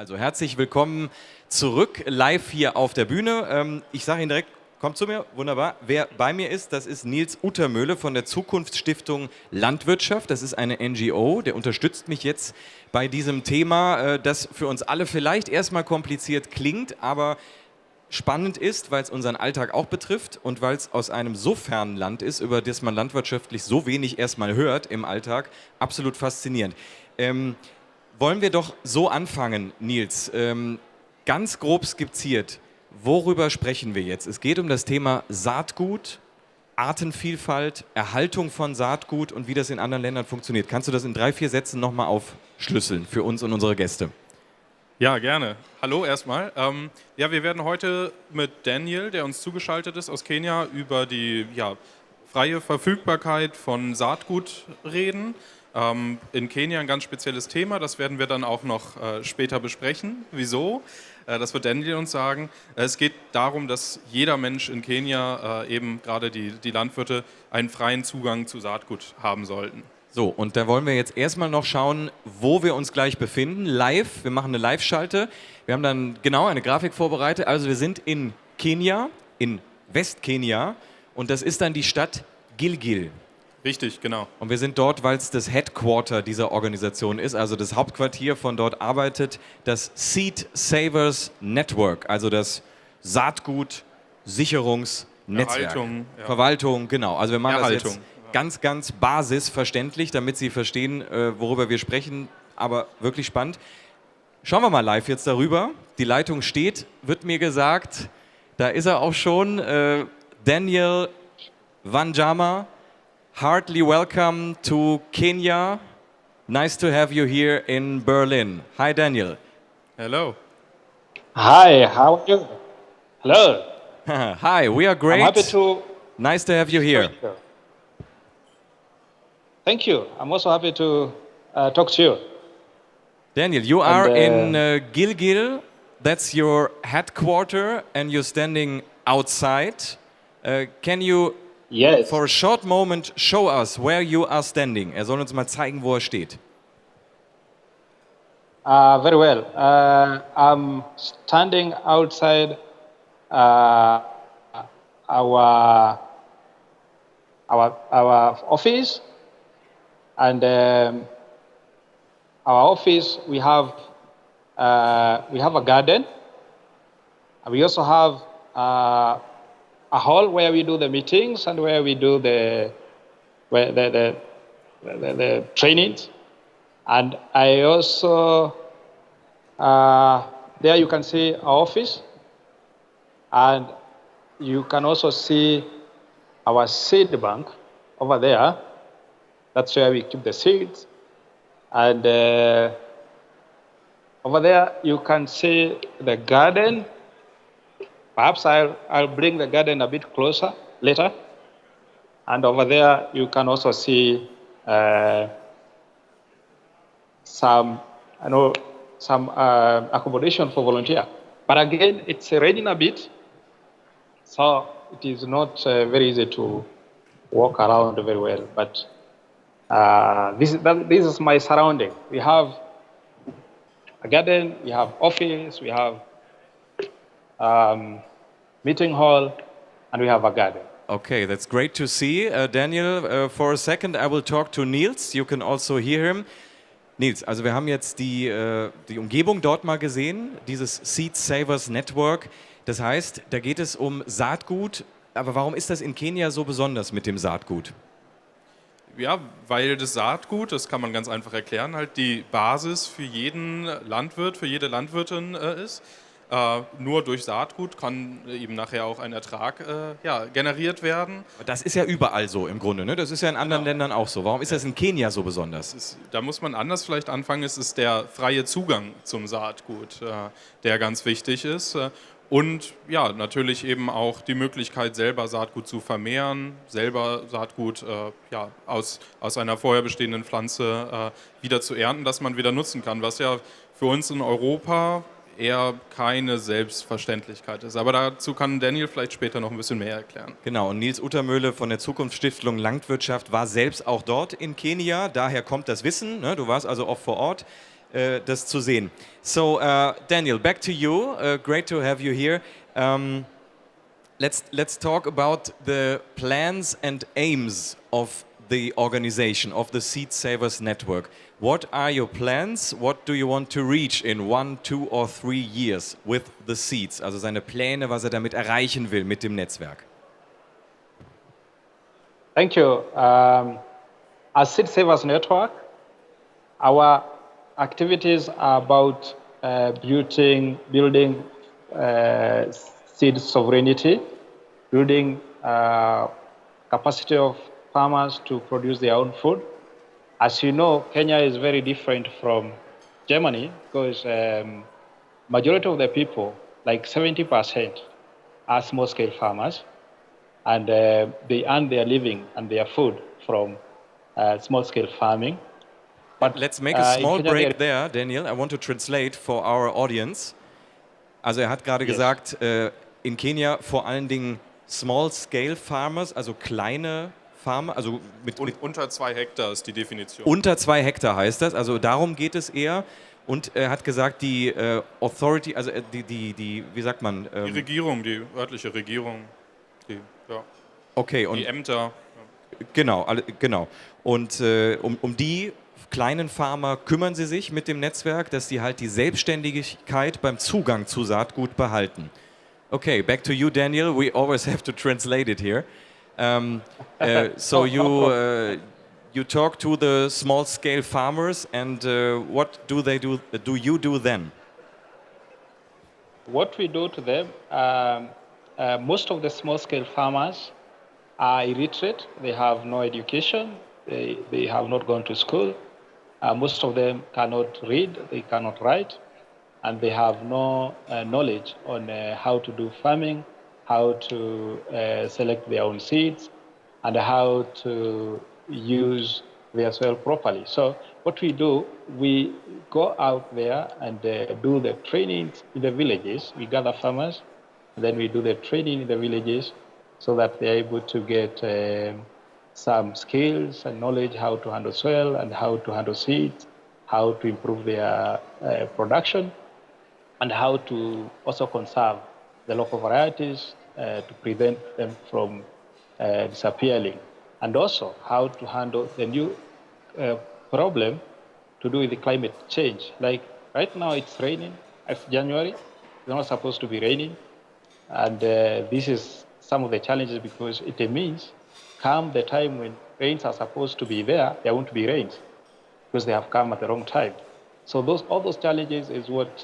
Also herzlich willkommen zurück, live hier auf der Bühne. Ich sage Ihnen direkt, kommt zu mir, wunderbar. Wer bei mir ist, das ist Nils Uttermöhle von der Zukunftsstiftung Landwirtschaft. Das ist eine NGO, der unterstützt mich jetzt bei diesem Thema, das für uns alle vielleicht erstmal kompliziert klingt, aber spannend ist, weil es unseren Alltag auch betrifft und weil es aus einem so fernen Land ist, über das man landwirtschaftlich so wenig erstmal hört im Alltag. Absolut faszinierend. Wollen wir doch so anfangen, Nils. Ganz grob skizziert, worüber sprechen wir jetzt? Es geht um das Thema Saatgut, Artenvielfalt, Erhaltung von Saatgut und wie das in anderen Ländern funktioniert. Kannst du das in 3, 4 Sätzen nochmal aufschlüsseln für uns und unsere Gäste? Ja, gerne. Hallo erstmal. Wir werden heute mit Daniel, der uns zugeschaltet ist aus Kenia, über die freie Verfügbarkeit von Saatgut reden. In Kenia ein ganz spezielles Thema, das werden wir dann auch noch später besprechen. Wieso? Das wird Daniel uns sagen. Es geht darum, dass jeder Mensch in Kenia, eben gerade die Landwirte, einen freien Zugang zu Saatgut haben sollten. So, und da wollen wir jetzt erstmal noch schauen, wo wir uns gleich befinden. Live, wir machen eine Live-Schalte. Wir haben dann genau eine Grafik vorbereitet. Also wir sind in Kenia, in Westkenia, und das ist dann die Stadt Gilgil. Richtig, genau. Und wir sind dort, weil es das Headquarter dieser Organisation ist, also das Hauptquartier. Von dort arbeitet das Seed Savers Network, also das Saatgut-Sicherungsnetzwerk. Verwaltung, genau. Also wir machen das jetzt ganz basisverständlich, damit Sie verstehen, worüber wir sprechen, aber wirklich spannend. Schauen wir mal live jetzt darüber. Die Leitung steht, wird mir gesagt. Da ist er auch schon. Daniel Wanjama. Heartily welcome to Kenya. Nice to have you here in Berlin. Hi, Daniel. Hello. Hi, how are you? Hello. Hi, we are great. I'm happy to. Nice to have you here. Thank you. I'm also happy to talk to you. Daniel, you are in Gilgil. That's your headquarter, and you're standing outside. Can you? Yes. For a short moment, show us where you are standing. Er soll uns mal zeigen, wo er steht. Very well. I'm standing outside our office, and our office we have a garden, and we also have a hall where we do the meetings and where we do the trainings. And I also, there you can see our office, and you can also see our seed bank over there. That's where we keep the seeds. And over there you can see the garden. Perhaps I'll bring the garden a bit closer later. And over there, you can also see some accommodation for volunteer. But again, it's raining a bit, so it is not very easy to walk around very well. But this is my surrounding. We have a garden, we have office, we have meeting hall, and we have a garden. Okay, that's great to see. Daniel, for a second I will talk to Nils. You can also hear him. Nils, also wir haben jetzt die Umgebung dort mal gesehen, dieses Seed Savers Network. Das heißt, da geht es um Saatgut. Aber warum ist das in Kenia so besonders mit dem Saatgut? Ja, weil das Saatgut, das kann man ganz einfach erklären, halt die Basis für jeden Landwirt, für jede Landwirtin ist. Nur durch Saatgut kann eben nachher auch ein Ertrag generiert werden. Das ist ja überall so im Grunde, ne? Das ist ja in anderen Ländern auch so. Warum ist das in Kenia so besonders? Da muss man anders vielleicht anfangen. Es ist der freie Zugang zum Saatgut, der ganz wichtig ist. Und ja, natürlich eben auch die Möglichkeit, selber Saatgut zu vermehren, selber Saatgut aus einer vorher bestehenden Pflanze wieder zu ernten, das man wieder nutzen kann, was ja für uns in Europa eher keine Selbstverständlichkeit ist. Aber dazu kann Daniel vielleicht später noch ein bisschen mehr erklären. Genau, und Nils Uttermöhle von der Zukunftsstiftung Landwirtschaft war selbst auch dort in Kenia. Daher kommt das Wissen, ne? Du warst also oft vor Ort. das zu sehen. So, Daniel, back to you. Great to have you here. Let's talk about the plans and aims of the organization, of the Seed Savers Network. What are your plans? What do you want to reach in 1, 2 or 3 years with the Seeds? Also seine Pläne, was er damit erreichen will mit dem Netzwerk. Thank you. As Seed Savers Network, our activities are about building seed sovereignty, building capacity of farmers to produce their own food. As you know, Kenya is very different from Germany because majority of the people, like 70%, are small-scale farmers, and they earn their living and their food from small-scale farming. But let's make a small break there, Daniel. I want to translate for our audience. Also hat gerade gesagt, in Kenia vor allen Dingen Small-Scale Farmers, also kleine Farmer, also mit unter 2 Hektar ist die Definition. Unter 2 Hektar heißt das, also darum geht es eher. Und er hat gesagt, die Authority, also die wie sagt man? Die Regierung, die örtliche Regierung, okay, und die Ämter. Genau. Und um die kleinen Farmer kümmern sie sich mit dem Netzwerk, dass die halt die Selbstständigkeit beim Zugang zu Saatgut behalten. Okay, back to you, Daniel. We always have to translate it here. So you talk to the small-scale farmers, and what do they do? Do you do then? What we do to them, most of the small-scale farmers are illiterate. They have no education. They have not gone to school. Most of them cannot read. They cannot write, and they have no knowledge on how to do farming, how to select their own seeds, and how to use their soil properly. So what we do, we go out there and do the trainings in the villages. We gather farmers, and then we do the training in the villages so that they're able to get some skills and knowledge how to handle soil and how to handle seeds, how to improve their production, and how to also conserve the local varieties to prevent them from disappearing, and also how to handle the new problem to do with the climate change. Like right now it's raining, it's January, it's not supposed to be raining, and this is some of the challenges because it means come the time when rains are supposed to be there won't be rains because they have come at the wrong time. So all those challenges is what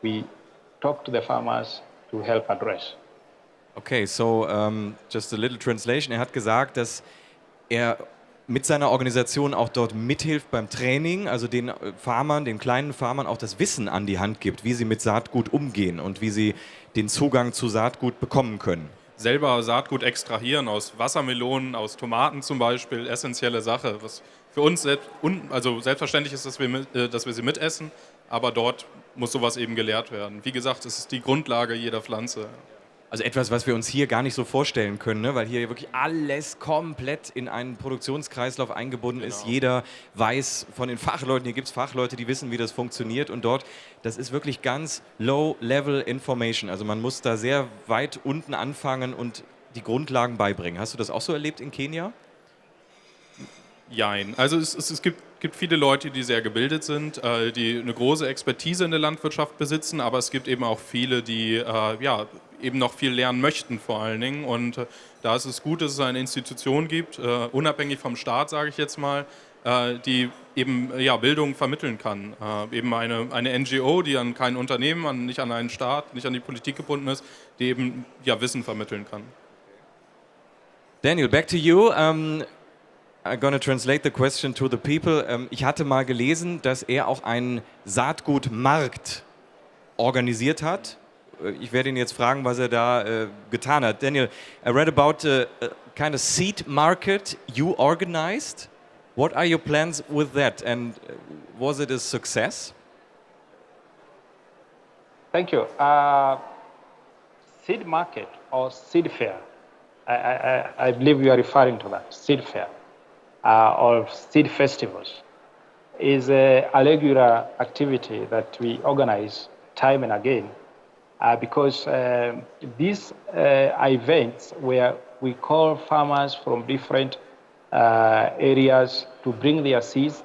we talk to the farmers to help address. Okay, so just a little translation. Er hat gesagt, dass er mit seiner Organisation auch dort mithilft beim Training, also den Farmern, den kleinen Farmern auch das Wissen an die Hand gibt, wie sie mit Saatgut umgehen und wie sie den Zugang zu Saatgut bekommen können. Selber Saatgut extrahieren aus Wassermelonen, aus Tomaten zum Beispiel, essentielle Sache. Was für uns selbstverständlich ist, dass wir sie mitessen, aber dort muss sowas eben gelehrt werden. Wie gesagt, es ist die Grundlage jeder Pflanze. Also etwas, was wir uns hier gar nicht so vorstellen können, ne? Weil hier wirklich alles komplett in einen Produktionskreislauf eingebunden ist. Jeder weiß von den Fachleuten, hier gibt es Fachleute, die wissen, wie das funktioniert. Und dort, das ist wirklich ganz low-level Information. Also man muss da sehr weit unten anfangen und die Grundlagen beibringen. Hast du das auch so erlebt in Kenia? Jein. Also es gibt viele Leute, die sehr gebildet sind, die eine große Expertise in der Landwirtschaft besitzen, aber es gibt eben auch viele, die eben noch viel lernen möchten vor allen Dingen. Und da ist es gut, dass es eine Institution gibt, unabhängig vom Staat, sage ich jetzt mal, die eben Bildung vermitteln kann. Eben eine NGO, die an kein Unternehmen, nicht an einen Staat, nicht an die Politik gebunden ist, die eben Wissen vermitteln kann. Daniel, back to you. I'm going to translate the question to the people. Ich hatte mal gelesen, dass er auch einen Saatgutmarkt organisiert hat. Ich werde ihn jetzt fragen, was er da getan hat. Daniel, I read about a kind of seed market you organized. What are your plans with that, and was it a success? Thank you. Seed market or seed fair, I believe you are referring to that, seed fair or seed festivals. is a regular activity that we organize time and again because these events where we call farmers from different areas to bring their seeds,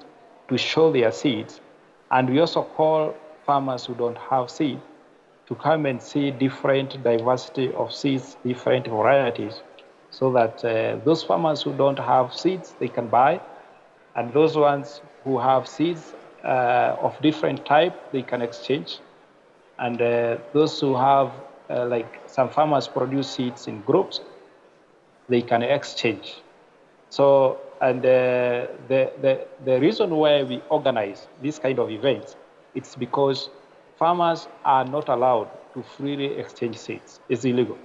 to show their seeds, and we also call farmers who don't have seed to come and see different diversity of seeds, different varieties, so that those farmers who don't have seeds, they can buy, and those ones who have seeds of different type, they can exchange. And those who have, like some farmers produce seeds in groups, they can exchange. So, and the reason why we organize this kind of events, it's because farmers are not allowed to freely exchange seeds. It's illegal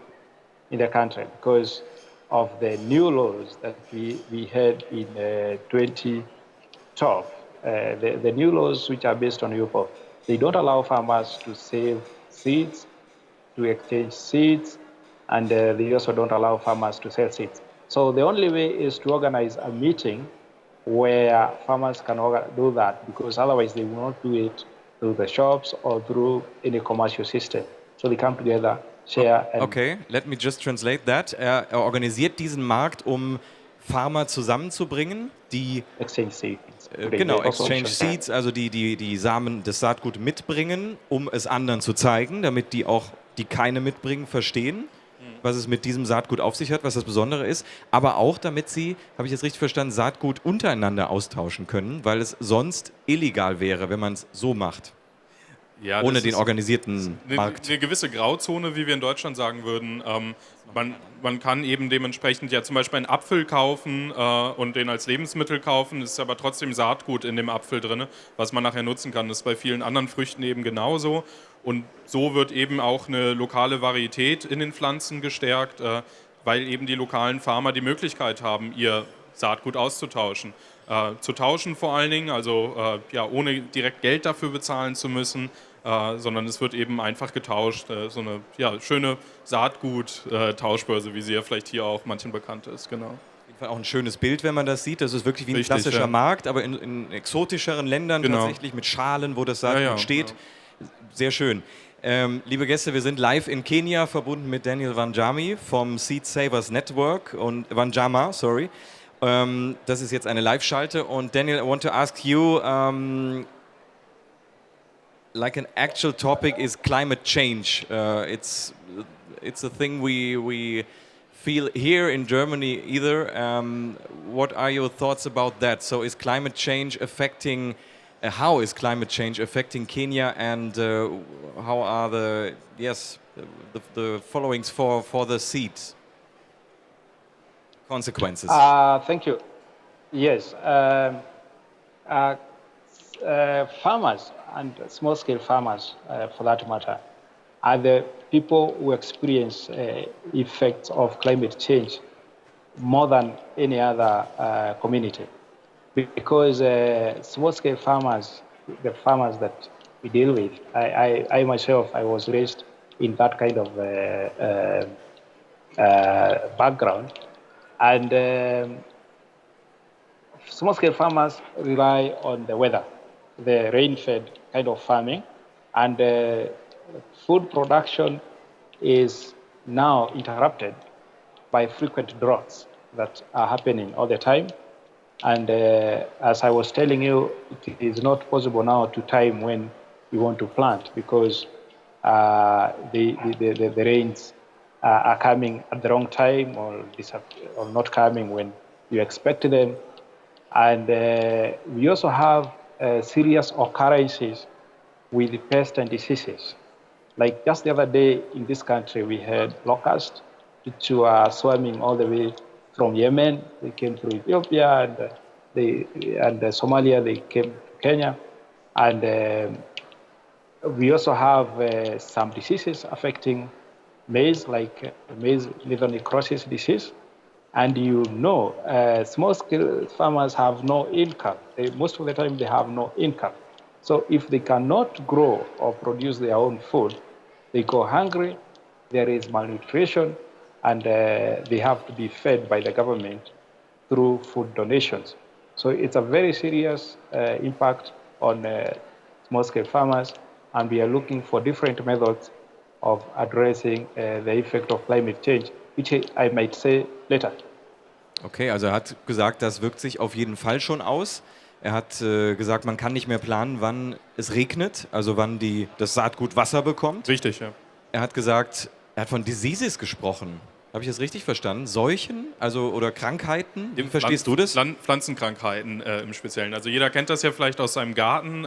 in the country because of the new laws that we had in 2012. The new laws, which are based on UPOP, they don't allow farmers to save seeds, to exchange seeds, and they also don't allow farmers to sell seeds. So the only way is to organize a meeting where farmers can do that, because otherwise they will not do it through the shops or through any commercial system. So they come together, share. And okay, let me just translate that. Er organisiert diesen Markt, um Farmer zusammenzubringen, die exchange seeds. genau, Exchange Seeds, also die Samen, das Saatgut mitbringen, um es anderen zu zeigen, damit die auch, die keine mitbringen, verstehen, was es mit diesem Saatgut auf sich hat, was das Besondere ist, aber auch damit sie, habe ich jetzt richtig verstanden, Saatgut untereinander austauschen können, weil es sonst illegal wäre, wenn man es so macht. Ja, ohne den organisierten Markt. Eine gewisse Grauzone, wie wir in Deutschland sagen würden. Man kann eben dementsprechend ja zum Beispiel einen Apfel kaufen und den als Lebensmittel kaufen, ist aber trotzdem Saatgut in dem Apfel drin, was man nachher nutzen kann. Das ist bei vielen anderen Früchten eben genauso. Und so wird eben auch eine lokale Varietät in den Pflanzen gestärkt, weil eben die lokalen Farmer die Möglichkeit haben, ihr Saatgut auszutauschen. Zu tauschen vor allen Dingen, also ja, ohne direkt Geld dafür bezahlen zu müssen, sondern es wird eben einfach getauscht. So eine ja, schöne Saatgut-Tauschbörse, wie sie ja vielleicht hier auch manchen bekannt ist. Genau. Auf jeden Fall auch ein schönes Bild, wenn man das sieht. Das ist wirklich wie ein klassischer Markt, aber in exotischeren Ländern tatsächlich mit Schalen, wo das Saatgut steht. Ja. Sehr schön. Liebe Gäste, wir sind live in Kenia, verbunden mit Daniel Wanjami vom Seed Savers Network und Wanjama, sorry. Das ist jetzt eine Live-Schalte und Daniel, I want to ask you, like an actual topic is climate change. It's a thing we feel here in Germany either. What are your thoughts about that? So is climate change affecting, how is climate change affecting Kenya, and how are the followings for the seeds? Consequences. Thank you. Yes. Farmers and small-scale farmers, for that matter, are the people who experience effects of climate change more than any other community. Because small-scale farmers, the farmers that we deal with, I myself, I was raised in that kind of background. And small-scale farmers rely on the weather, the rain-fed kind of farming, and food production is now interrupted by frequent droughts that are happening all the time. And as I was telling you, it is not possible now to time when you want to plant because the rains are coming at the wrong time or not coming when you expect them. And we also have serious occurrences with pests and diseases. Like just the other day in this country, we had locusts, which were swarming all the way from Yemen. They came through Ethiopia and Somalia. They came to Kenya. And we also have some diseases affecting maize, like maize liver necrosis disease. And you know, small-scale farmers have no income. Most of the time, they have no income. So if they cannot grow or produce their own food, they go hungry, there is malnutrition, and they have to be fed by the government through food donations. So it's a very serious impact on small-scale farmers, and we are looking for different methods of addressing the effect of climate change, which I might say later. Okay, also er hat gesagt, das wirkt sich auf jeden Fall schon aus. Er hat gesagt, man kann nicht mehr planen, wann es regnet, also wann das Saatgut Wasser bekommt. Richtig, ja. Er hat gesagt, er hat von Diseases gesprochen. Habe ich das richtig verstanden? Seuchen, also oder Krankheiten? Wie verstehst du das? Pflanzenkrankheiten im Speziellen. Also jeder kennt das ja vielleicht aus seinem Garten.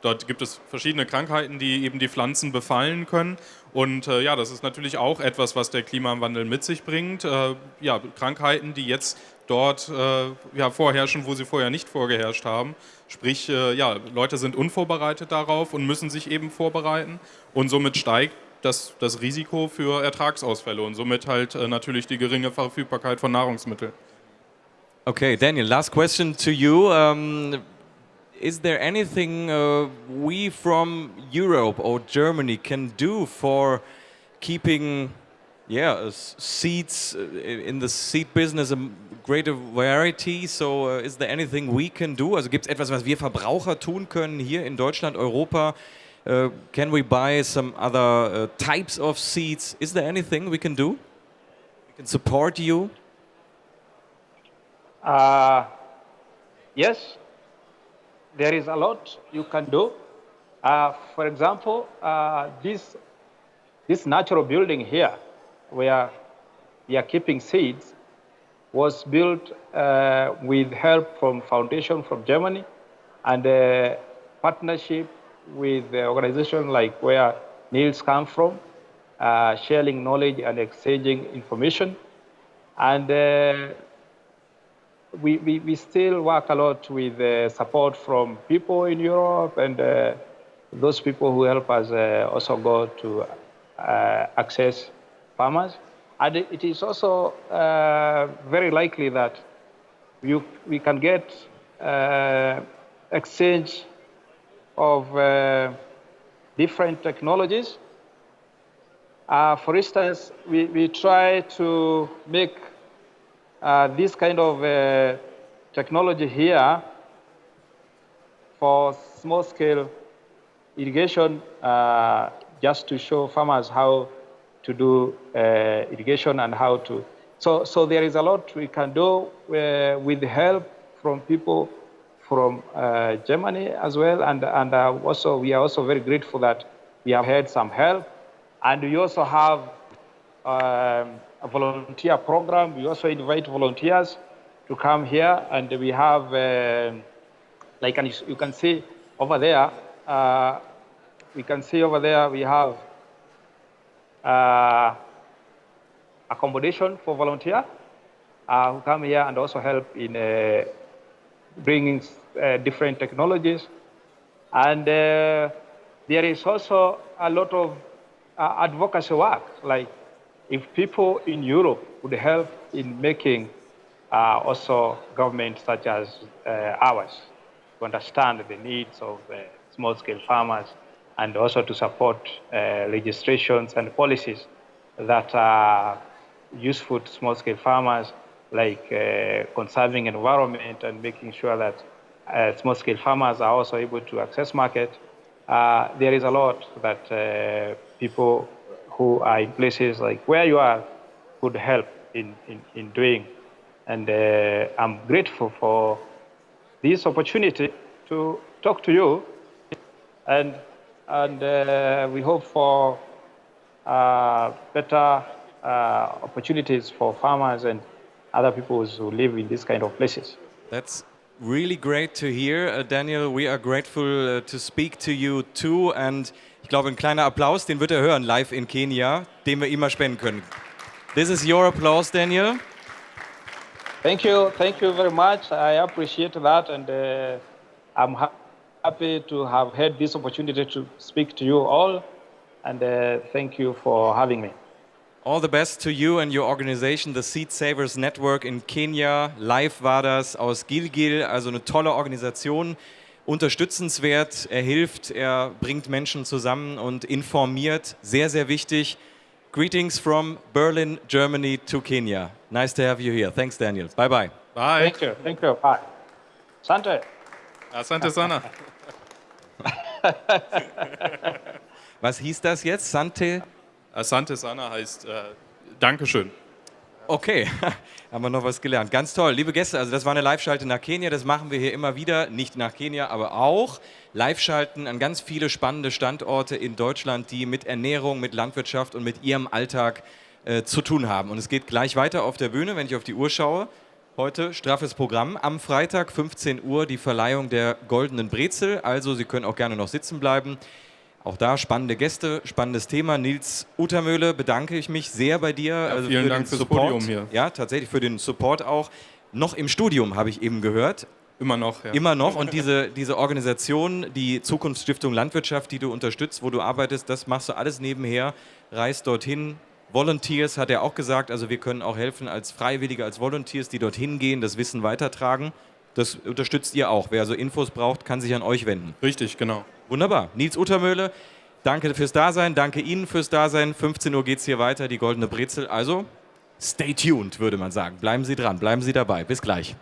Dort gibt es verschiedene Krankheiten, die eben die Pflanzen befallen können. Und ja, das ist natürlich auch etwas, was der Klimawandel mit sich bringt. Ja, Krankheiten, die jetzt dort vorherrschen, wo sie vorher nicht vorgeherrscht haben. Sprich, ja, Leute sind unvorbereitet darauf und müssen sich eben vorbereiten. Und somit steigt das Risiko für Ertragsausfälle und somit halt natürlich die geringe Verfügbarkeit von Nahrungsmitteln. Okay, Daniel, last question to you. Is there anything we from Europe or Germany can do for keeping seeds in the seed business a greater variety? So is there anything we can do? Also gibt es etwas, was wir Verbraucher tun können hier in Deutschland, Europa? Can we buy some other types of seeds? Is there anything we can do? We can support you? Yes, there is a lot you can do. For example, this natural building here, where we are keeping seeds, was built with help from foundation from Germany and a partnership with the organization like where Niels come from, sharing knowledge and exchanging information. And we still work a lot with support from people in Europe and those people who help us also go to access farmers. And it is also very likely that we can get exchange of different technologies. For instance, we try to make this kind of technology here for small-scale irrigation, just to show farmers how to do irrigation and how to. So there is a lot we can do with help from people from Germany as well, and also we are also very grateful that we have had some help, and we also have a volunteer program. We also invite volunteers to come here, and we have like you can see over there. We have accommodation for volunteers who come here and also help in bringing different technologies. And there is also a lot of advocacy work, like if people in Europe would help in making also governments such as ours to understand the needs of small-scale farmers and also to support legislations and policies that are useful to small-scale farmers, like conserving environment and making sure that small-scale farmers are also able to access market. There is a lot that people who are in places like where you are could help in doing. And I'm grateful for this opportunity to talk to you, and we hope for better opportunities for farmers and other people who live in these kind of places. That's really great to hear, Daniel. We are grateful to speak to you too. And ich glaube, ein kleiner Applaus, den wird er hören live in Kenia, den wir ihm mal spenden können. This is your applause, Daniel. Thank you very much. I appreciate that, and I'm happy to have had this opportunity to speak to you all. And thank you for having me. All the best to you and your organization, the Seed Savers Network in Kenia. Live war das aus Gilgil, also eine tolle Organisation, unterstützenswert. Er hilft, er bringt Menschen zusammen und informiert. Sehr, sehr wichtig. Greetings from Berlin, Germany to Kenia. Nice to have you here. Thanks, Daniel. Bye-bye. Bye. Thank you. Bye. Asante. Asante sana. Was hieß das jetzt? Sante? Asante sana heißt Dankeschön. Okay, haben wir noch was gelernt. Ganz toll. Liebe Gäste, also das war eine Live-Schalte nach Kenia. Das machen wir hier immer wieder. Nicht nach Kenia, aber auch. Live-Schalten an ganz viele spannende Standorte in Deutschland, die mit Ernährung, mit Landwirtschaft und mit ihrem Alltag zu tun haben. Und es geht gleich weiter auf der Bühne, wenn ich auf die Uhr schaue. Heute straffes Programm. Am Freitag 15 Uhr die Verleihung der Goldenen Brezel. Also Sie können auch gerne noch sitzen bleiben. Auch da spannende Gäste, spannendes Thema. Nils Utermöhle, bedanke ich mich sehr bei dir. Ja, vielen Dank fürs Podium hier. Ja, tatsächlich für den Support auch. Noch im Studium, habe ich eben gehört. Immer noch, ja. Immer noch. Und diese Organisation, die Zukunftsstiftung Landwirtschaft, die du unterstützt, wo du arbeitest, das machst du alles nebenher, reist dorthin. Volunteers hat er auch gesagt, also wir können auch helfen als Freiwillige, als Volunteers, die dorthin gehen, das Wissen weitertragen. Das unterstützt ihr auch. Wer also Infos braucht, kann sich an euch wenden. Richtig, genau. Wunderbar. Nils Utermöhle, danke fürs Dasein, danke Ihnen fürs Dasein. 15 Uhr geht es hier weiter, die Goldene Brezel. Also, stay tuned, würde man sagen. Bleiben Sie dran, bleiben Sie dabei. Bis gleich.